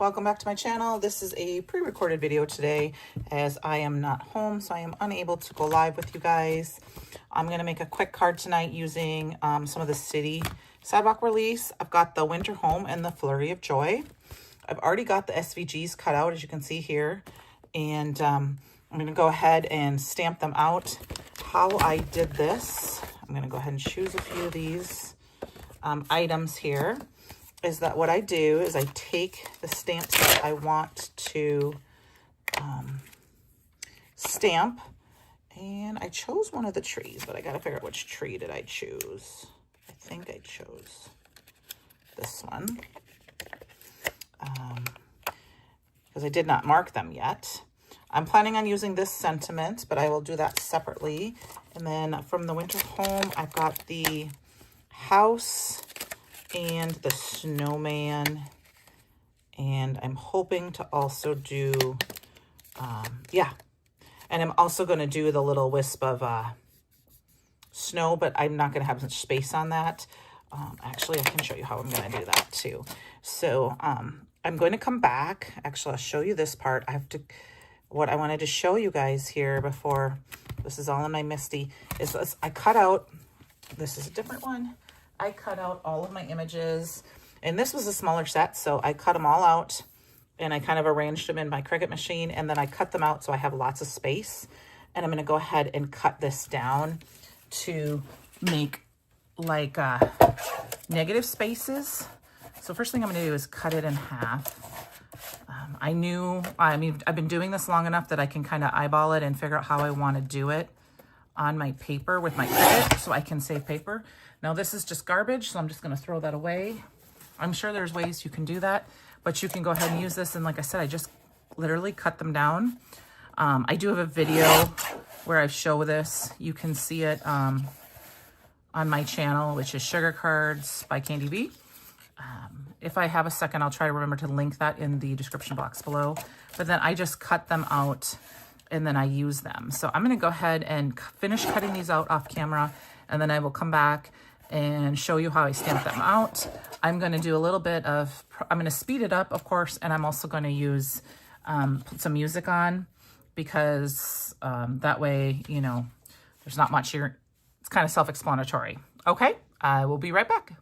welcome back to my channel. This is a pre-recorded video today as I am not home, so I am unable to go live with you guys. I'm going to make a quick card tonight using some of the city sidewalk release. I've got the winter home and the flurry of joy. I've already got the SVGs cut out, as you can see here, and I'm going to go ahead and stamp them out. How I did this, I'm going to go ahead and choose a few of these items here. Is that what I do is I take the stamps that I want to stamp, and I chose one of the trees, but I got to figure out which tree did I choose. I think I chose this one because I did not mark them yet. I'm planning on using this sentiment, but I will do that separately. And then from the winter home, I've got the house and the snowman, and I'm hoping to also do and I'm also going to do the little wisp of snow, but I'm not going to have much space on that. Actually, I can show you how I'm going to do that too. So I'm going to come back. Actually, I'll show you this part. What I wanted to show you guys here before this is all in my Misty is this. I cut out, this is a different one. I cut out all of my images, and this was a smaller set, so I cut them all out, and I kind of arranged them in my Cricut machine, and then I cut them out so I have lots of space, and I'm going to go ahead and cut this down to make like negative spaces. So first thing I'm going to do is cut it in half. I've been doing this long enough that I can kind of eyeball it and figure out how I want to do it on my paper with my Cricut so I can save paper. Now this is just garbage, so I'm just going to throw that away. I'm sure there's ways you can do that, but you can go ahead and use this. And like I said, I just literally cut them down. I do have a video where I show this. You can see it on my channel, which is Sugar Cards by Candi B. If I have a second, I'll try to remember to link that in the description box below. But then I just cut them out and then I use them. So I'm going to go ahead and finish cutting these out off camera, and then I will come back and show you how I stamp them out. I'm going to do a little bit of, I'm going to speed it up, of course, and I'm also going to use, put some music on, because that way, you know, there's not much here. It's kind of self-explanatory. Okay, I will be right back.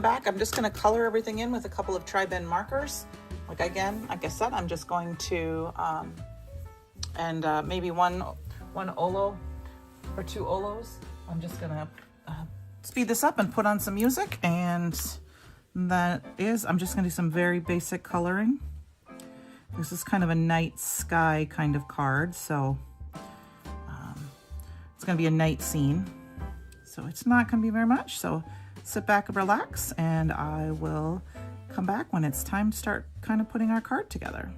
back. I'm just going to color everything in with a couple of tri-bend markers. Like again, like I said, I'm just going to, maybe one Olo or 2 Olos. I'm just going to speed this up and put on some music, and I'm just going to do some very basic coloring. This is kind of a night sky kind of card, so it's going to be a night scene. So it's not going to be very much. So sit back and relax, and I will come back when it's time to start kind of putting our card together.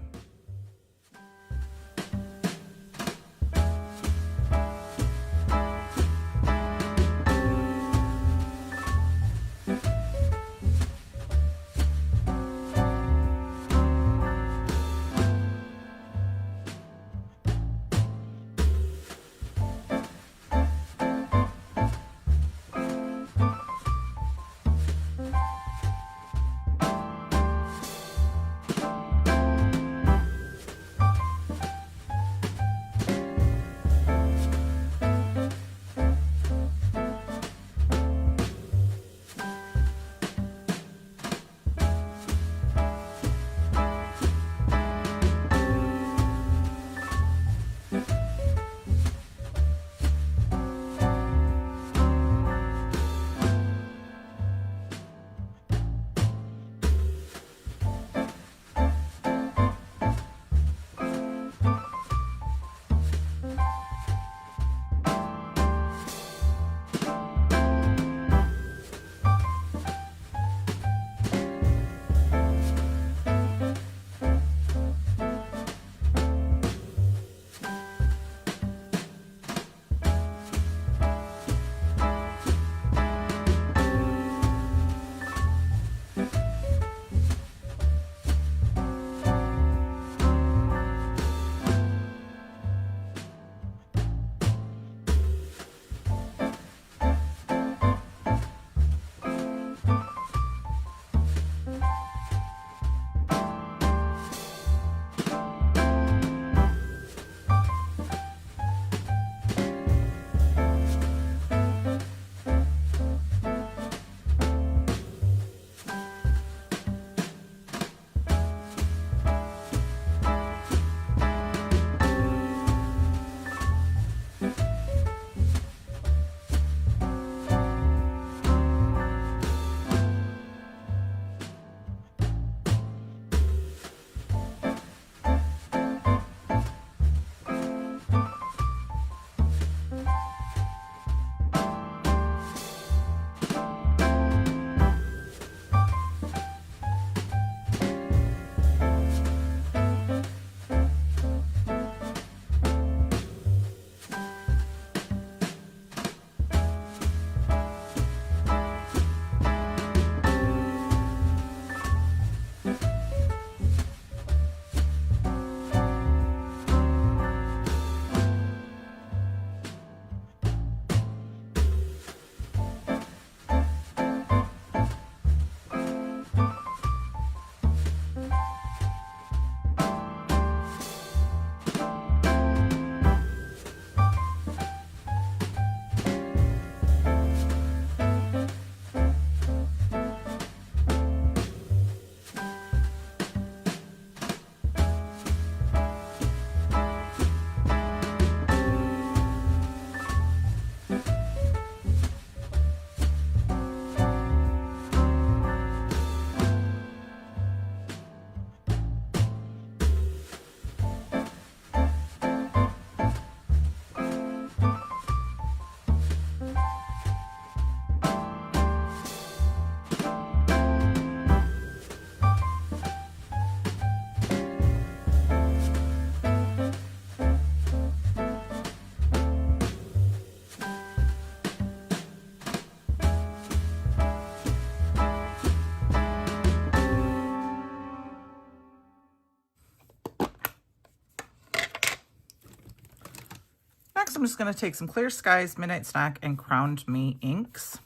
Next, I'm just going to take some Clear Skies, Midnight Snack, and Crowned Me inks.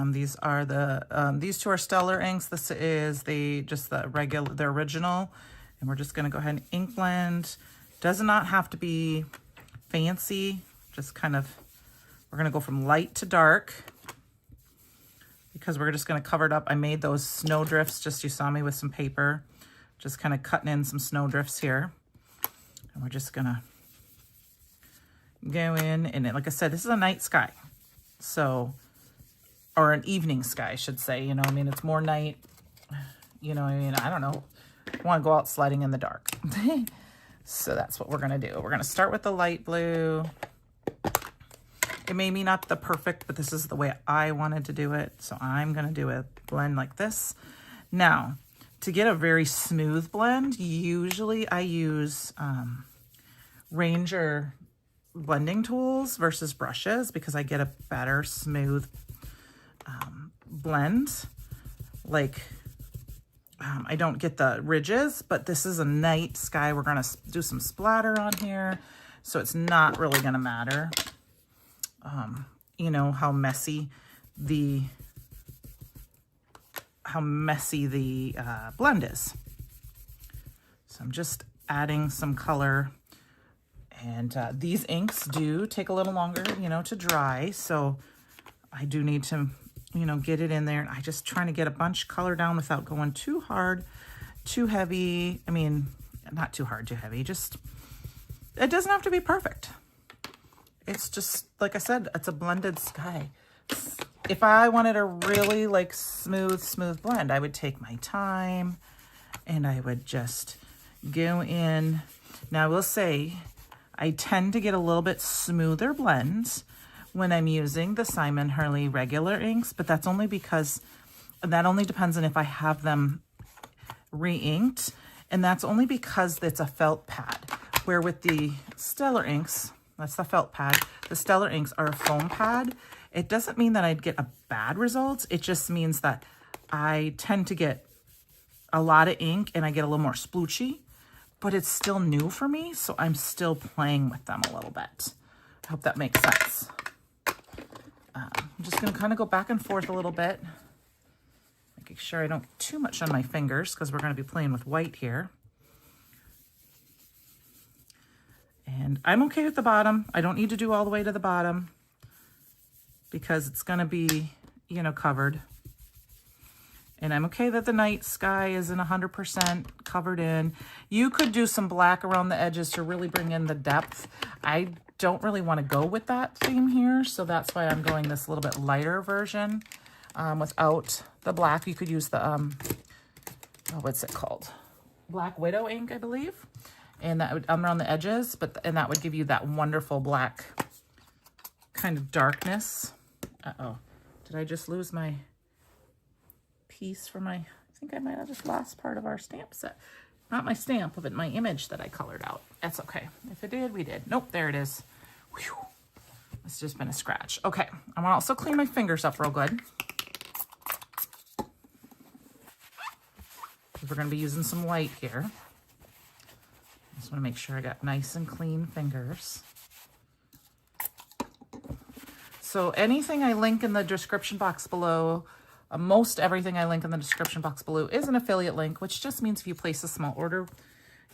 These are these two are Stellar inks. This is the original, and we're just going to go ahead and ink blend. Does not have to be fancy. Just kind of, we're going to go from light to dark. because we're just going to cover it up. I made those snow drifts, just you saw me with some paper, just kind of cutting in some snow drifts here. And we're just going to go in, and like I said, this is a night sky. So, or an evening sky, I should say, you know, I mean, it's more night, you know, I mean, I don't know, I want to go out sledding in the dark. So that's what we're going to do. We're going to start with the light blue. It may be not the perfect, but this is the way I wanted to do it. So I'm going to do a blend like this. Now, to get a very smooth blend, usually I use Ranger blending tools versus brushes because I get a better smooth blend. Like, I don't get the ridges, but this is a night sky. We're going to do some splatter on here, so it's not really going to matter, you know, how messy the blend is. So I'm just adding some color, and these inks do take a little longer, you know, to dry, so I do need to, you know, get it in there. And I just trying to get a bunch of color down without going too hard, too heavy. I mean, not too hard, too heavy. Just, it doesn't have to be perfect. It's just, like I said, it's a blended sky. If I wanted a really like smooth blend, I would take my time and I would just go in. Now I will say, I tend to get a little bit smoother blends when I'm using the Simon Hurley regular inks, but that's only because that only depends on if I have them re-inked, and that's only because it's a felt pad, where with the Stellar inks, that's the felt pad, the Stellar inks are a foam pad. It doesn't mean that I'd get a bad result, it just means that I tend to get a lot of ink and I get a little more sploochy, but it's still new for me, so I'm still playing with them a little bit. I hope that makes sense. I'm just going to kind of go back and forth a little bit, making sure I don't get too much on my fingers because we're going to be playing with white here. And I'm okay with the bottom. I don't need to do all the way to the bottom because it's going to be, you know, covered. And I'm okay that the night sky isn't 100% covered in. You could do some black around the edges to really bring in the depth. I don't really want to go with that theme here, so that's why I'm going this little bit lighter version without the black. You could use the, oh, what's it called? Black Widow ink, I believe. And that would around the edges, and that would give you that wonderful black kind of darkness. Uh-oh, did I just lose my piece for my, I think I might have just lost part of our stamp set. Not my stamp, but my image that I colored out. That's okay. If it did, we did. Nope, there it is. Whew. It's just been a scratch. Okay, I want to also clean my fingers up real good. We're going to be using some white here. Just want to make sure I got nice and clean fingers. So anything I link in the description box below, most everything I link in the description box below is an affiliate link, which just means if you place a small order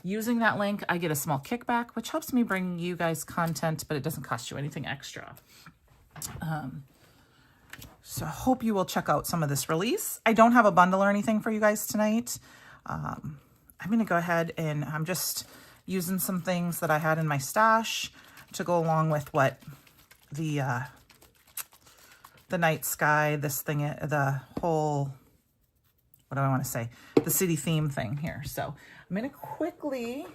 using that link, I get a small kickback, which helps me bring you guys content, but it doesn't cost you anything extra. So I hope you will check out some of this release. I don't have a bundle or anything for you guys tonight. I'm going to go ahead and I'm just using some things that I had in my stash to go along with what the night sky, this thing, the whole, what do I want to say? The city theme thing here. So I'm going to quickly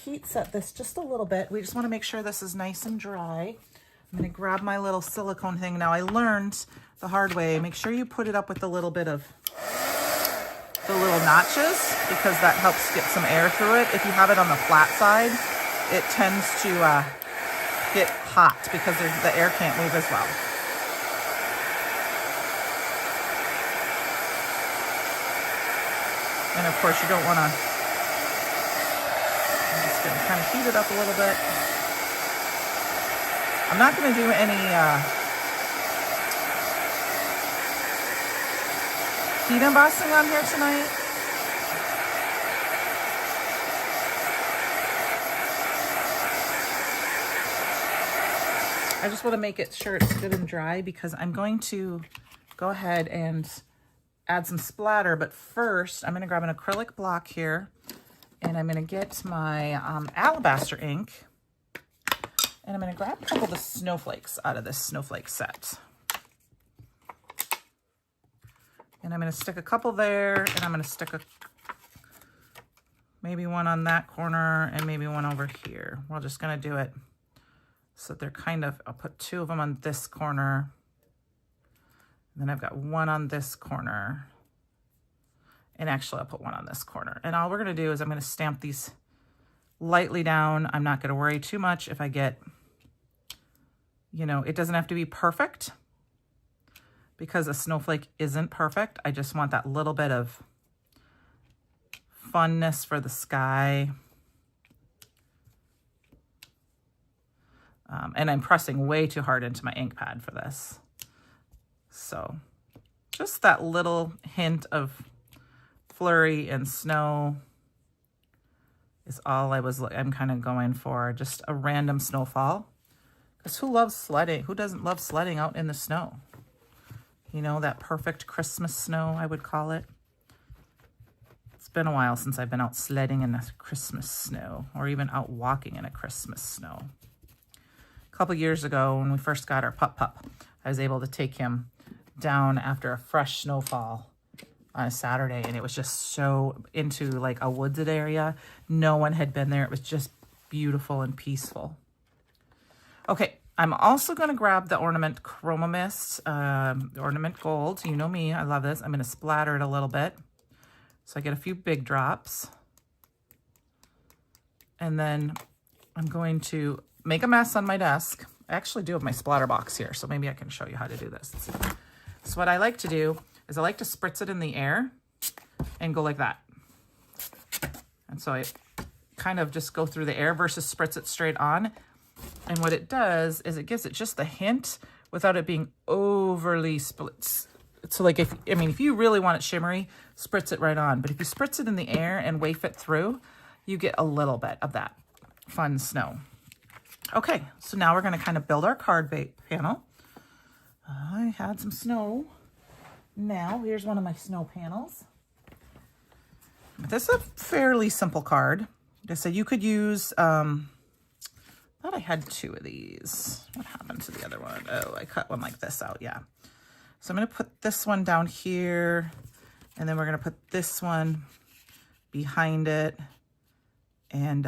heat set this just a little bit. We just want to make sure this is nice and dry. I'm going to grab my little silicone thing. Now I learned the hard way, make sure you put it up with a little bit of the little notches because that helps get some air through it. If you have it on the flat side, it tends to get hot because the air can't move as well. And of course you don't want to, I'm just going to kind of heat it up a little bit. I'm not going to do any heat embossing on here tonight. I just want to make it sure it's good and dry because I'm going to go ahead and add some splatter. But first, I'm going to grab an acrylic block here, and I'm going to get my alabaster ink, and I'm going to grab a couple of the snowflakes out of this snowflake set. And I'm going to stick a couple there, and I'm going to stick maybe one on that corner and maybe one over here. We're just going to do it so that they're kind of, I'll put 2 of them on this corner. And then I've got 1 on this corner. And actually, I'll put 1 on this corner. And all we're going to do is I'm going to stamp these lightly down. I'm not going to worry too much if I get, you know, it doesn't have to be perfect because a snowflake isn't perfect. I just want that little bit of funness for the sky. And I'm pressing way too hard into my ink pad for this. So just that little hint of flurry and snow is all I'm kind of going for. Just a random snowfall. Because who loves sledding? Who doesn't love sledding out in the snow? You know, that perfect Christmas snow, I would call it. It's been a while since I've been out sledding in the Christmas snow, or even out walking in a Christmas snow. A couple years ago, when we first got our pup, I was able to take him down after a fresh snowfall on a Saturday, and it was just so into like a wooded area. No one had been there. It was just beautiful and peaceful. Okay, I'm also going to grab the Ornament Chroma Mist, Ornament Gold. You know me, I love this. I'm going to splatter it a little bit so I get a few big drops. And then I'm going to make a mess on my desk. I actually do have my splatter box here, so maybe I can show you how to do this. So what I like to do is I like to spritz it in the air and go like that. And so I kind of just go through the air versus spritz it straight on. And what it does is it gives it just the hint without it being overly split. So like if you really want it shimmery, spritz it right on. But if you spritz it in the air and wafe it through, you get a little bit of that fun snow. Okay, so now we're going to kind of build our card panel. I had some snow. Now, here's one of my snow panels. This is a fairly simple card. So you could use, I thought I had 2 of these. What happened to the other one? Oh, I cut one like this out, yeah. So I'm going to put this one down here, and then we're going to put this one behind it. And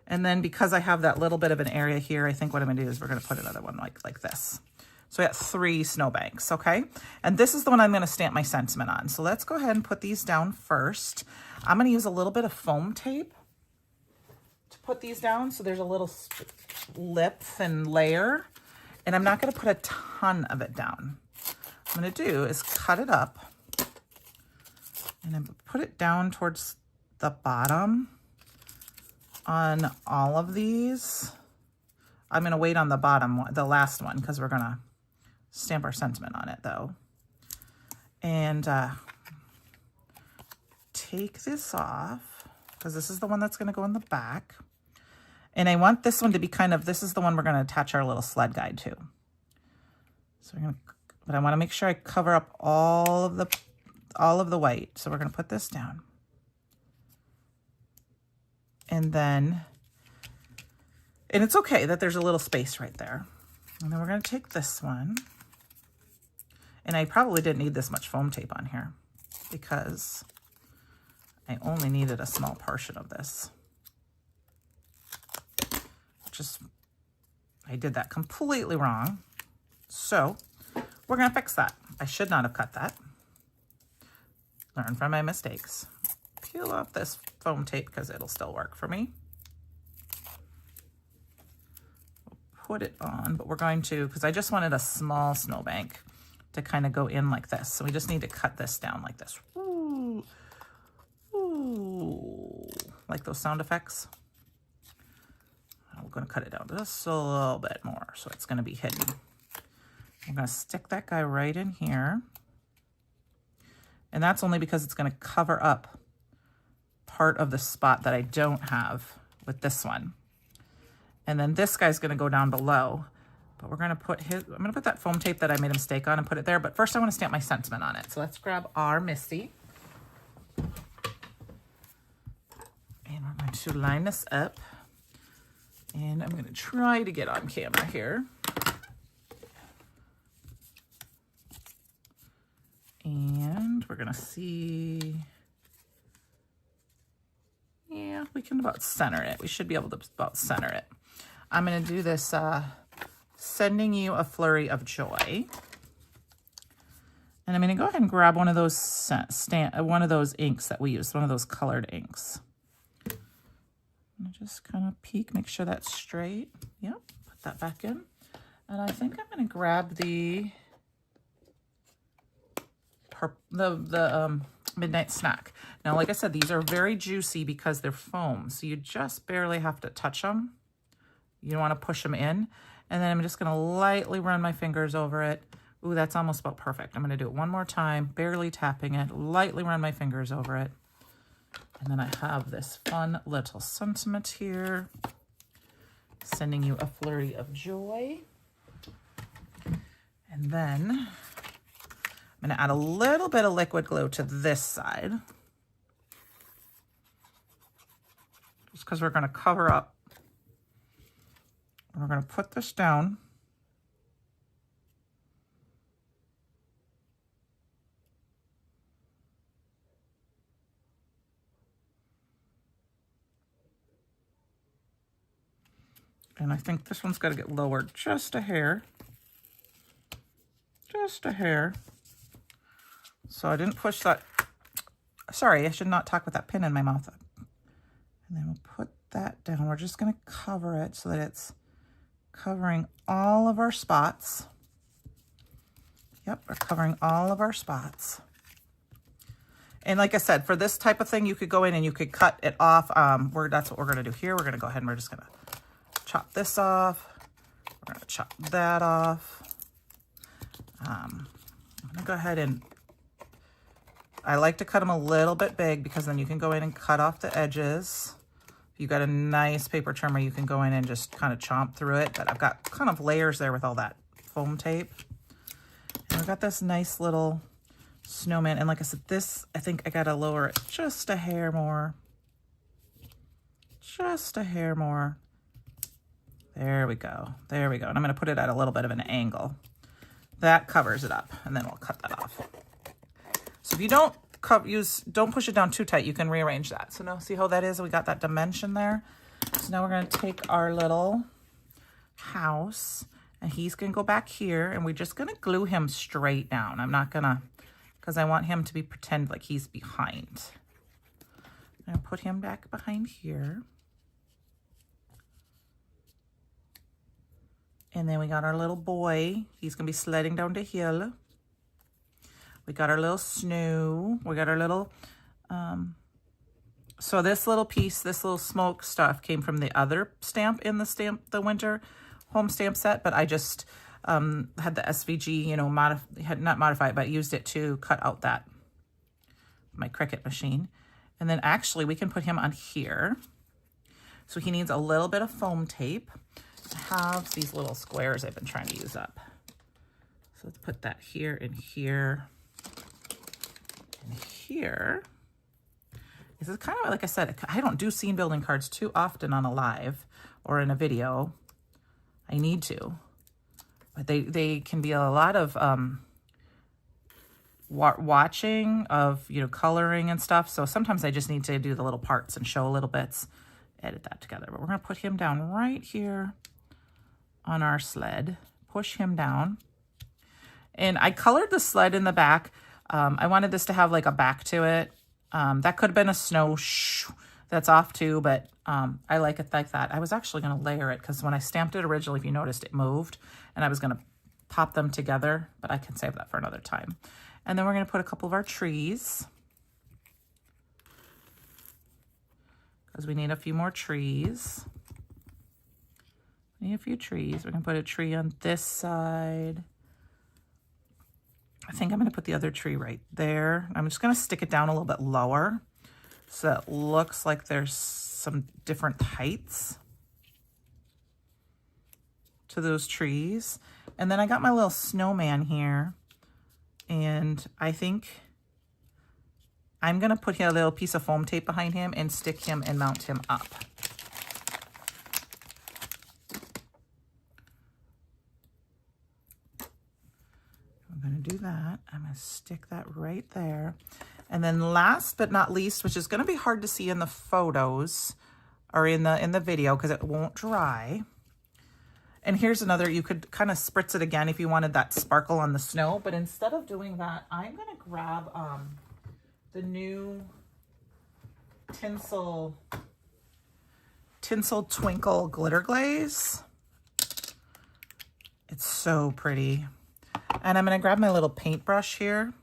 then because I have that little bit of an area here, I think what I'm going to do is we're going to put another one like this. So I got 3 snowbanks, okay? And this is the one I'm going to stamp my sentiment on. So let's go ahead and put these down first. I'm going to use a little bit of foam tape to put these down. So there's a little lip and layer. And I'm not going to put a ton of it down. What I'm going to do is cut it up. And I'm put it down towards the bottom on all of these. I'm going to wait on the bottom one, the last one, because we're going to stamp our sentiment on it though. And take this off because this is the one that's going to go in the back. And I want this one to be kind of, this is the one we're going to attach our little sled guide to. So we're going to, but I want to make sure I cover up all of the white. So we're going to put this down. And then, and it's okay that there's a little space right there. And then we're going to take this one. And I probably didn't need this much foam tape on here because I only needed a small portion of this. I did that completely wrong. So we're going to fix that. I should not have cut that. Learn from my mistakes. Peel off this foam tape because it'll still work for me. Put it on, but we're going to, because I just wanted a small snowbank to kind of go in like this. So we just need to cut this down like this. Ooh. Ooh. Like those sound effects. We're going to cut it down just a little bit more, so it's going to be hidden. I'm going to stick that guy right in here. And that's only because it's going to cover up part of the spot that I don't have with this one. And then this guy's going to go down below. But we're gonna put I'm gonna put that foam tape that I made a mistake on and put it there. But first I wanna stamp my sentiment on it. So let's grab our Misty. And we're going to line this up. And I'm gonna try to get on camera here. And we're gonna see, yeah, we can about center it. We should be able to about center it. I'm gonna do this, sending you a flurry of joy. And I'm gonna go ahead and grab one of those inks that we use, one of those colored inks. And just kind of peek, make sure that's straight. Yep, put that back in. And I think I'm gonna grab the Midnight Snack. Now, like I said, these are very juicy because they're foam, so you just barely have to touch them. You don't want to push them in. And then I'm just going to lightly run my fingers over it. Ooh, that's almost about perfect. I'm going to do it one more time, barely tapping it, lightly run my fingers over it. And then I have this fun little sentiment here, sending you a flurry of joy. And then I'm going to add a little bit of liquid glue to this side, just because we're going to cover up. And we're going to put this down. And I think this one's got to get lowered just a hair. Just a hair. So I didn't push that. Sorry, I should not talk with that pin in my mouth. And then we'll put that down. We're just going to cover it so that it's covering all of our spots. Yep, we're covering all of our spots. And like I said, for this type of thing, you could go in and you could cut it off. That's what we're going to do here. We're going to go ahead and we're just going to chop this off. We're going to chop that off. I'm going to go ahead and I like to cut them a little bit big because then you can go in and cut off the edges. If you've got a nice paper trimmer, you can go in and just kind of chomp through it. But I've got kind of layers there with all that foam tape. And I've got this nice little snowman. And like I said, this, I think I got to lower it just a hair more. Just a hair more. There we go. There we go. And I'm going to put it at a little bit of an angle. That covers it up. And then we'll cut that off. So if you don't push it down too tight, you can rearrange that. So now see how that is? We got that dimension there. So now we're going to take our little house and he's going to go back here and we're just going to glue him straight down. I'm not going to, because I want him to pretend like he's behind. I'm going to put him back behind here. And then we got our little boy. He's going to be sledding down the hill. We got our little snow. We got our little, so this little piece, this little smoke stuff came from the other stamp in the winter home stamp set, but I just had the SVG, you know, not modified, but used it to cut out my Cricut machine. And then actually we can put him on here. So he needs a little bit of foam tape. I have these little squares I've been trying to use up. So let's put that here and here. Here, this is kind of like I said, I don't do scene building cards too often on a live or in a video. I need to, but they can be a lot of watching of, you know, coloring and stuff. So sometimes I just need to do the little parts and show little bits, edit that together. But we're going to put him down right here on our sled, push him down. And I colored the sled in the back. I wanted this to have like a back to it. That could have been a snow that's off too, but I like it like that. I was actually going to layer it because when I stamped it originally, if you noticed, it moved and I was going to pop them together, but I can save that for another time. And then we're going to put a couple of our trees because we need a few more trees. We need a few trees. We're going to put a tree on this side. I think I'm going to put the other tree right there. I'm just going to stick it down a little bit lower so it looks like there's some different heights to those trees. And then I got my little snowman here, and I think I'm gonna put a little piece of foam tape behind him and stick him and mount him up. I'm gonna do that. I'm gonna stick that right there. And then last but not least, which is gonna be hard to see in the photos or in the video because it won't dry. And here's another, you could kind of spritz it again if you wanted that sparkle on the snow, but instead of doing that, I'm gonna grab the new Tinsel Twinkle Glitter Glaze. It's so pretty. And I'm gonna grab my little paintbrush here,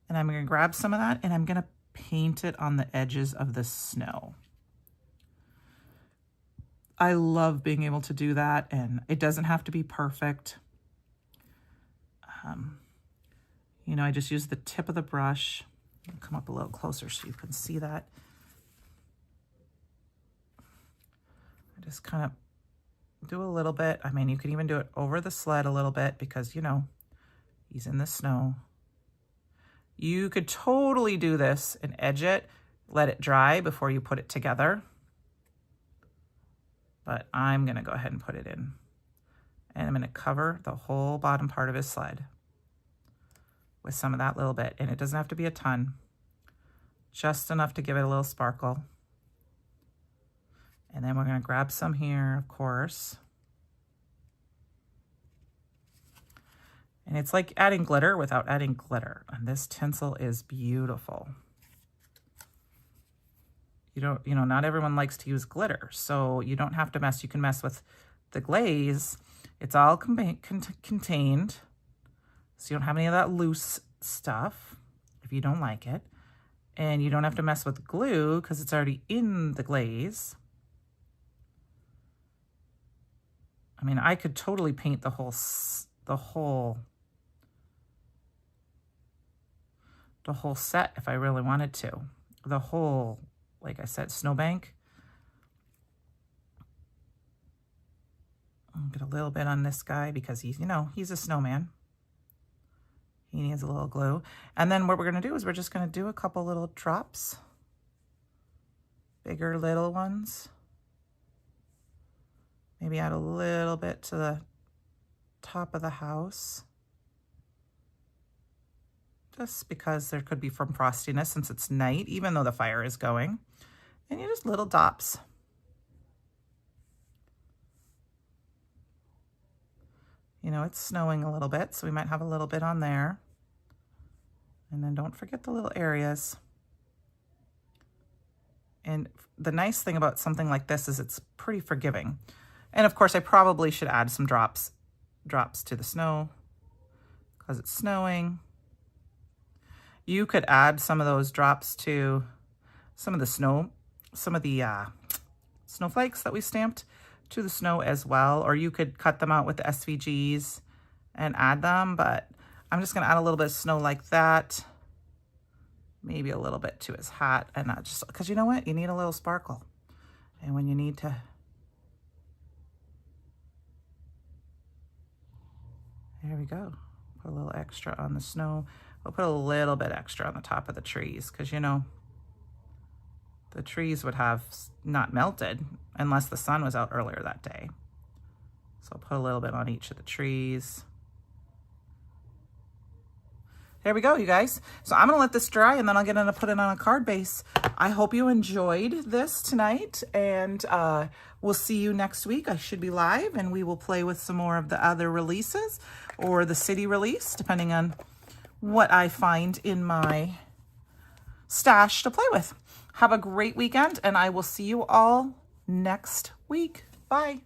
and I'm gonna grab some of that, and I'm gonna paint it on the edges of the snow. I love being able to do that, and it doesn't have to be perfect. You know, I just use the tip of the brush. I'll come up a little closer so you can see that. I just kind of do a little bit. I mean, you can even do it over the sled a little bit because, you know, he's in the snow. You could totally do this and edge it, let it dry before you put it together. But I'm gonna go ahead and put it in. And I'm gonna cover the whole bottom part of his sled with some of that little bit. And it doesn't have to be a ton, just enough to give it a little sparkle. And then we're gonna grab some here, of course. And it's like adding glitter without adding glitter. And this tinsel is beautiful. You know, not everyone likes to use glitter, so you don't have to mess. You can mess with the glaze. It's all contained, so you don't have any of that loose stuff if you don't like it. And you don't have to mess with glue because it's already in the glaze. I mean, I could totally paint the whole set if I really wanted to. The whole, like I said, snowbank. I'll get a little bit on this guy because he's, you know, he's a snowman. He needs a little glue. And then what we're gonna do is we're just gonna do a couple little drops. Bigger little ones. Maybe add a little bit to the top of the house. Just because there could be some frostiness since it's night, even though the fire is going. And you just little dots. You know, it's snowing a little bit, so we might have a little bit on there. And then don't forget the little areas. And the nice thing about something like this is it's pretty forgiving. And of course, I probably should add some drops to the snow because it's snowing. You could add some of those drops to some of the snowflakes that we stamped to the snow as well, or you could cut them out with the SVGs and add them, but I'm just gonna add a little bit of snow like that, maybe a little bit to his hat, and not just, because you know what, you need a little sparkle. And when you need to, there we go, put a little extra on the snow. We'll put a little bit extra on the top of the trees because, you know, the trees would have not melted unless the sun was out earlier that day. So I'll put a little bit on each of the trees. There we go, you guys. So I'm gonna let this dry and then I'll get in to put it on a card base. I hope you enjoyed this tonight, and we'll see you next week. I should be live and we will play with some more of the other releases or the city release, depending on what I find in my stash to play with. Have a great weekend, and I will see you all next week. Bye.